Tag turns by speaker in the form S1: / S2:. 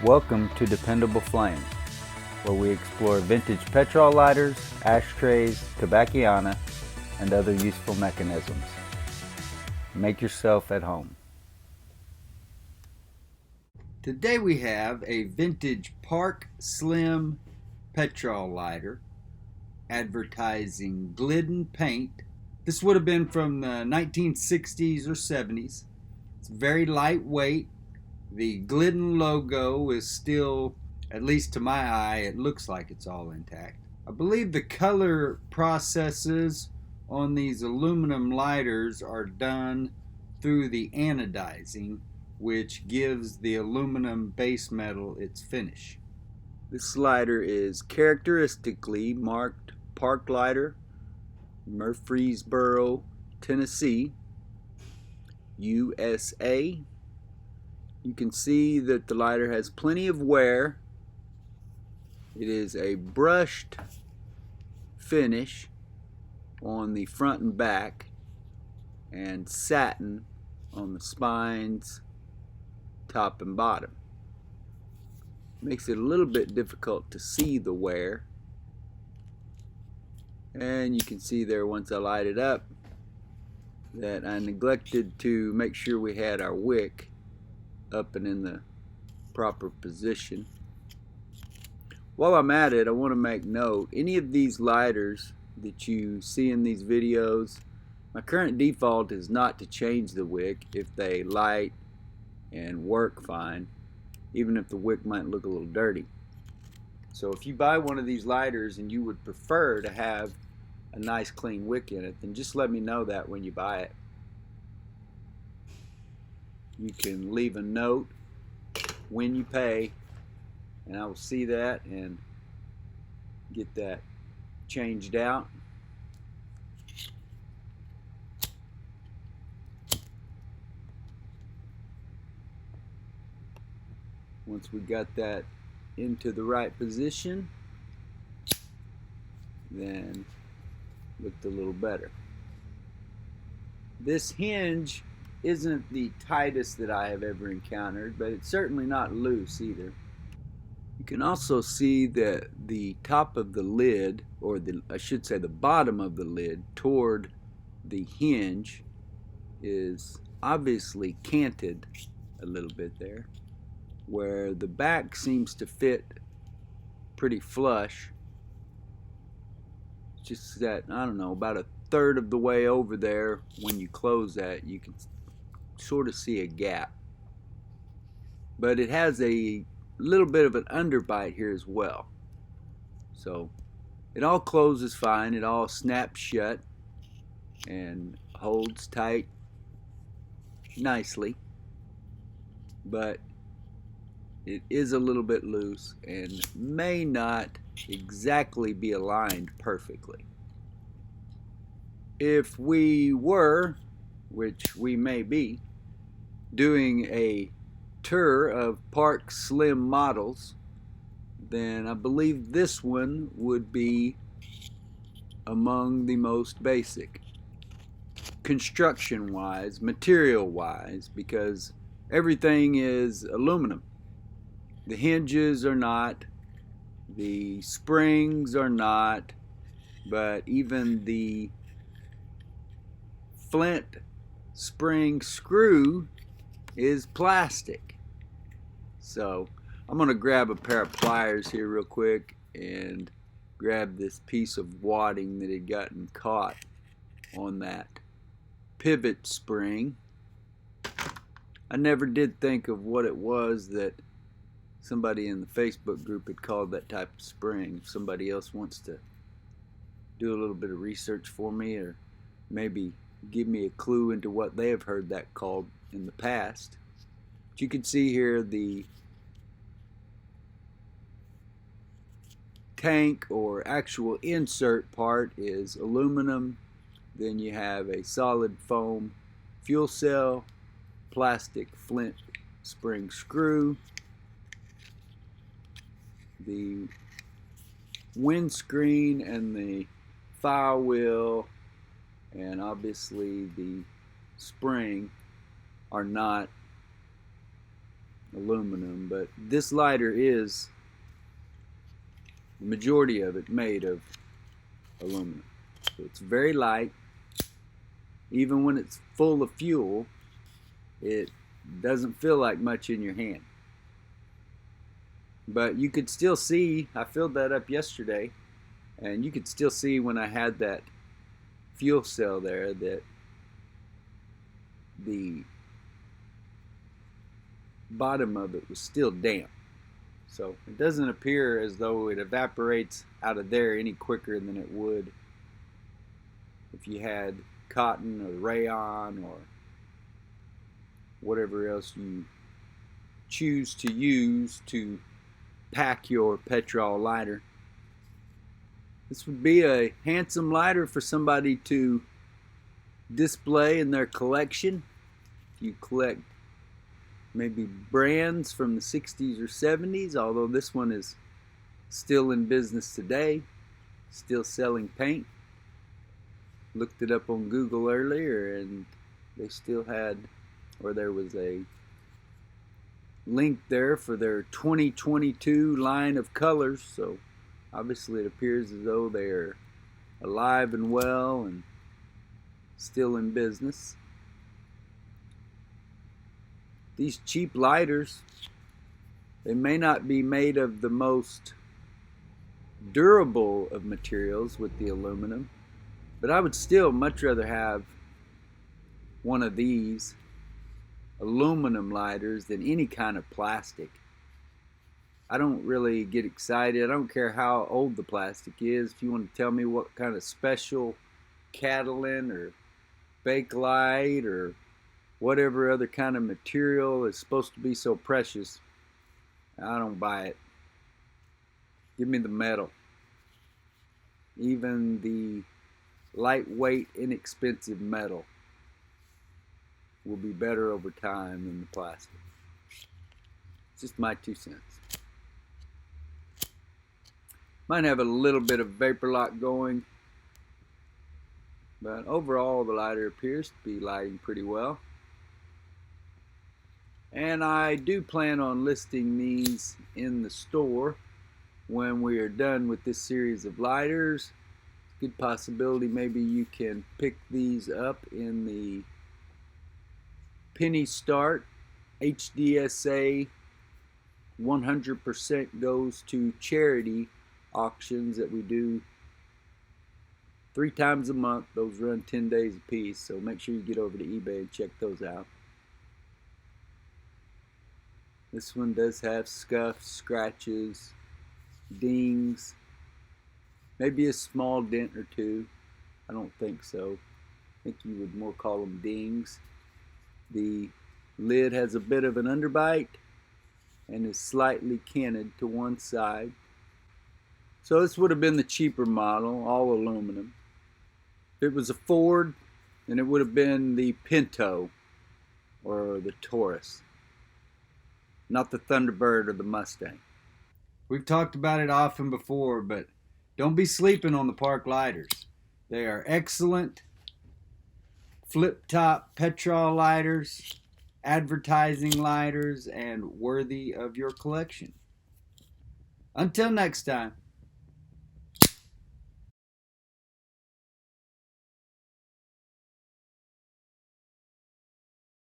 S1: Welcome to Dependable Flame, where we explore vintage petrol lighters, ashtrays, tobacciana, and other useful mechanisms. Make yourself at home. Today we have a vintage Park Slim petrol lighter advertising Glidden paint. This would have been from the 1960s or 70s. It's very lightweight. The Glidden logo is still, at least to my eye, it looks like it's all intact. I believe the color processes on these aluminum lighters are done through the anodizing, which gives the aluminum base metal its finish. This lighter is characteristically marked Park Lighter, MURFREESBORO, Tennessee, U.S.A. You can see that the lighter has plenty of wear. It is a brushed finish on the front and back and satin on the spines, top and bottom. Makes it a little bit difficult to see the wear. And you can see there once I light it up that I neglected to make sure we had our wick up and in the proper position. While I'm at it, I want to make note, any of these lighters that you see in these videos, my current default is not to change the wick if they light and work fine, even if the wick might look a little dirty. So if you buy one of these lighters and you would prefer to have a nice clean wick in it, then just let me know that when you buy it. You can leave a note when you pay, and I will see that and get that changed out. Once we got that into the right position, then looked a little better. This hinge isn't the tightest that I have ever encountered, but it's certainly not loose either. You can also see that the top of the lid, or I should say the bottom of the lid toward the hinge, is obviously canted a little bit there, where the back seems to fit pretty flush. Just that, I don't know, about a third of the way over there, when you close that, you can sort of see a gap. But it has a little bit of an underbite here as well. So it all closes fine, it all snaps shut and holds tight nicely, but it is a little bit loose and may not exactly be aligned perfectly. If we were, which we may be, doing a tour of Park Slim models, then I believe this one would be among the most basic, construction wise, material wise, because everything is aluminum. The hinges are not, the springs are not, but even the flint spring screw is plastic. So I'm going to grab a pair of pliers here real quick and grab this piece of wadding that had gotten caught on that pivot spring. I never did think of what it was that somebody in the Facebook group had called that type of spring. If somebody else wants to do a little bit of research for me, or maybe give me a clue into what they have heard that called in the past. But you can see here the tank or actual insert part is aluminum. Then you have a solid foam fuel cell, plastic flint spring screw, the windscreen and the fire wheel, and obviously the spring are not aluminum, but this lighter is, the majority of it, made of aluminum. So it's very light. Even when it's full of fuel, it doesn't feel like much in your hand. But you could still see, I filled that up yesterday, and you could still see when I had that fuel cell there that the bottom of it was still damp. So it doesn't appear as though it evaporates out of there any quicker than it would if you had cotton or rayon or whatever else you choose to use to pack your Petrol lighter. This would be a handsome lighter for somebody to display in their collection. If you collect maybe brands from the 60s or 70s, although this one is still in business today, still selling paint. Looked it up on Google earlier and they still had, or there was a link there for their 2022 line of colors, so obviously it appears as though they are alive and well and still in business. These cheap lighters, they may not be made of the most durable of materials with the aluminum, but I would still much rather have one of these aluminum lighters than any kind of plastic. I don't really get excited. I don't care how old the plastic is. If you want to tell me what kind of special Catalin or Bakelite or whatever other kind of material is supposed to be so precious, I don't buy it. Give me the metal. Even the lightweight, inexpensive metal will be better over time than the plastic. It's just my 2 cents. Might have a little bit of vapor lock going, but overall the lighter appears to be lighting pretty well. And I do plan on listing these in the store when we are done with this series of lighters. Good possibility maybe you can pick these up in the Penny Start HDSA 100% goes to charity auctions that we do 3 times a month. Those run 10 days a piece, so make sure you get over to eBay and check those out. This one does have scuffs, scratches, dings, maybe a small dent or two. I don't think so. I think you would more call them dings. The lid has a bit of an underbite and is slightly canted to one side. So this would have been the cheaper model, all aluminum. If it was a Ford, then it would have been the Pinto or the Taurus, not the Thunderbird or the Mustang. We've talked about it often before, but don't be sleeping on the Park lighters. They are excellent flip-top Petrol lighters, advertising lighters, and worthy of your collection. Until next time.